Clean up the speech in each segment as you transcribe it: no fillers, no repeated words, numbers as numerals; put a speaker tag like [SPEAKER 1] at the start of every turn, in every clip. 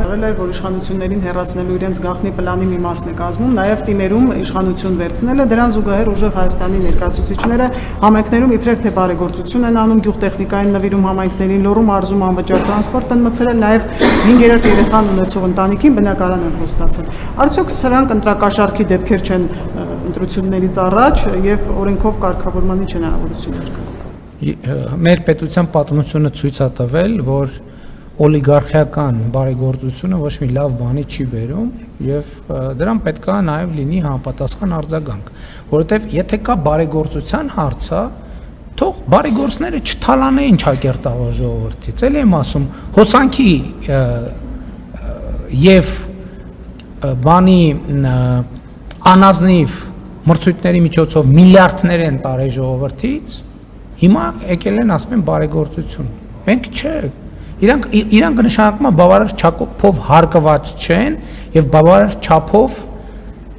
[SPEAKER 1] Եղել է, որ իշխանություններին հեռացնելու իրենց գաղտնի պլանի մի մասն է կազմում, նաև թիմերում իշխանություն վերցնելը, դրան զուգահեռ ուժեղ Հայաստանի ներկայացուցիչները համայնքներում իբրև թե բարեգործություն են անում, գյուղտեխնիկային նվիրում համայնքներին, լոռում արզում անվճար տրանսպորտ են մցրել, նաև 5-րդ երեխան ունեցող ընտանիքին բնակարան են խոստացել։ Արդյոք սրանք ընտրակաշառքի դեպքեր չեն ընտրություններից առաջ եւ օրենքով կարգավորման ինչ հնարավորություններ կան։
[SPEAKER 2] Մեր պետության պատմությունը ցույց է տվել, որ օլիգարխիական բարեգործությունը ոչ մի լավ բանի չի բերում եւ դրան պետք է նաեւ լինի համապատասխան արձագանք, որովհետեւ եթե կա բարեգործության հարցը, թող բարեգործները չթալանեին ճակերտավոր ժողովրդից, էլի եմ ասում, հոսանքի եւ բանի անազնիվ մրցույթների միջոցով միլիարդներ են տարել ժողովրդից, հիմա եկել են ասում են բարեգործություն։ Մենք չէ, իրանք նշանակում է բավարար չափով հարկված չեն եւ բավարար չափով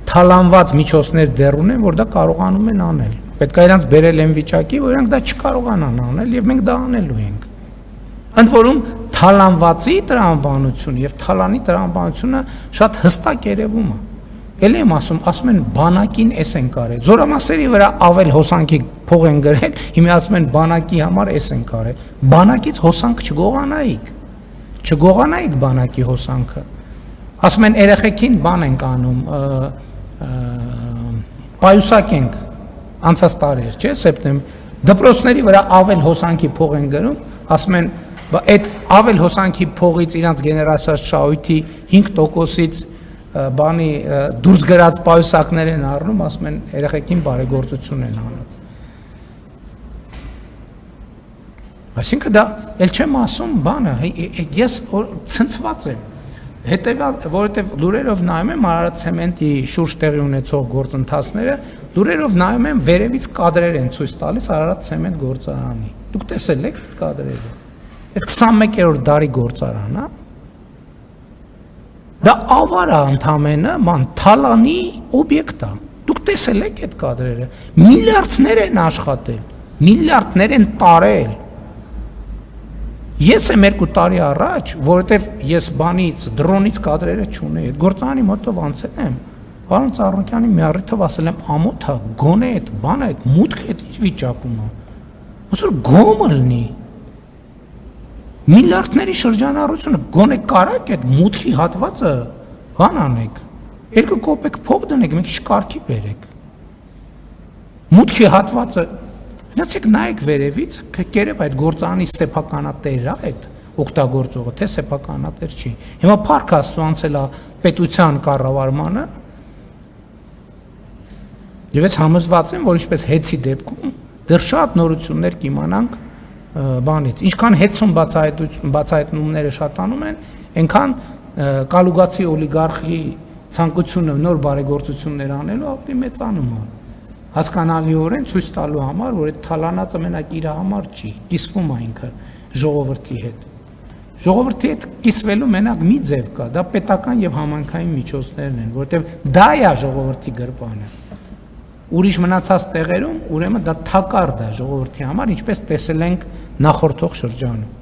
[SPEAKER 2] թալանված միջոցներ դեռ ունեն, որ դա կարողանում են անել։ Պետք է իրանք բերել են վիճակի, որ իրանք դա չկարողանան անել եւ մենք դա անելու ենք։ Ընդ որում թալանվածի տրամաբանությունը եւ թալանի տրամաբանությունը շատ հստակ երևում է։ Էլ եմ ասում են բանակին էս են կարել, զորամասերի վրա ավել հոսանքի փող են գրել, հիմա ասում են բանակի համար էս են կարել, բանակից հոսանք չգողանայիք բանակի հոսանքը, ասում են երեխեքին բան ենք անում, պայուսակ ենք, անցած տարի չէ, սեպտեմբեր, դպրոցների վրա ավել հոսանքի փող են գրում, ասում են, այդ ավել հոսանքի փողից իրանց գեներացիաց շահույթի 5%-ից բանի դուրս գրած պայուսակներ են առնում, ասում են երեխեքին բարեգործություն են անում։ Այսինքն դա էլ չեմ ասում բանը, ես ցնցված եմ, հետևյալ, որովհետև լուրերով նայում եմ Արարատ ցեմենտի շուրջ տեղի ունեցող գործընթացները, լուրերով նայում եմ վերևից կադրեր են ցույց տալիս Արարատ ցեմենտ գործարանի։ Դուք տեսել եք այդ կադրերը։ Այդ 21-րդ դարի գործարան, հա։ Դա ավարա ընդամենը ման թալանի օբյեկտ է։ Դուք տեսել եք այդ կադրերը։ Միլիարդներ են աշխատել, միլիարդներ են տարել։ Ես եմ 2 տարի առաջ, որովհետև ես բանից, դրոնից կադրերը չունեի, այդ գործարանի մոտով անցել եմ, պարոն Ծառուկյանի մի առիթով ասել եմ, ամոթ է, գոնե այդ բանը, այդ մուտքը այդ ինչ վիճակում է։ Ոնց որ գոմը լինի։ Միլիարդների շրջանառությունը գոնե կարակ այդ մուտքի հատվածը բան անեք, 2 կոպեկ փող դնեք, մենք շկարքի բերեք։ Մուտքի հատվածը, գնացեք նայեք վերևից, կերև այդ գործարանի սեփականատերն է այդ օգտագործողը, թե սեփականատեր չի։ Հիմա Փառք Աստծո անցել է պետության կառավարմանը, եւ ես համոզված եմ, որ ինչպես հեծի դեպքում դեռ շատ նորություններ կիմանանք բանից, ինչքան հեծում բացահայտումները շատանում են, այնքան կալուգացի օլիգարխի ցանկությունը նոր բարեգործություններ անելու ավելի մեծանում է։ Հասկանալիորեն ցույց տալու համար, որ այդ թալանածը մենակ իր համար չի, կիսվում է ինքը ժողովրդի հետ։ Ժողովրդի հետ կիսվելու մենակ մի ձև կա, դա պետական եւ համայնքային միջոցներն են, որովհետեւ դա է ժողովրդի գրպանը։ Ուրիշ մնացած տեղերում ուրեմն դա թակարդ է ժողովրդի համար, ինչպես տեսել ենք նախորդող շրջանում։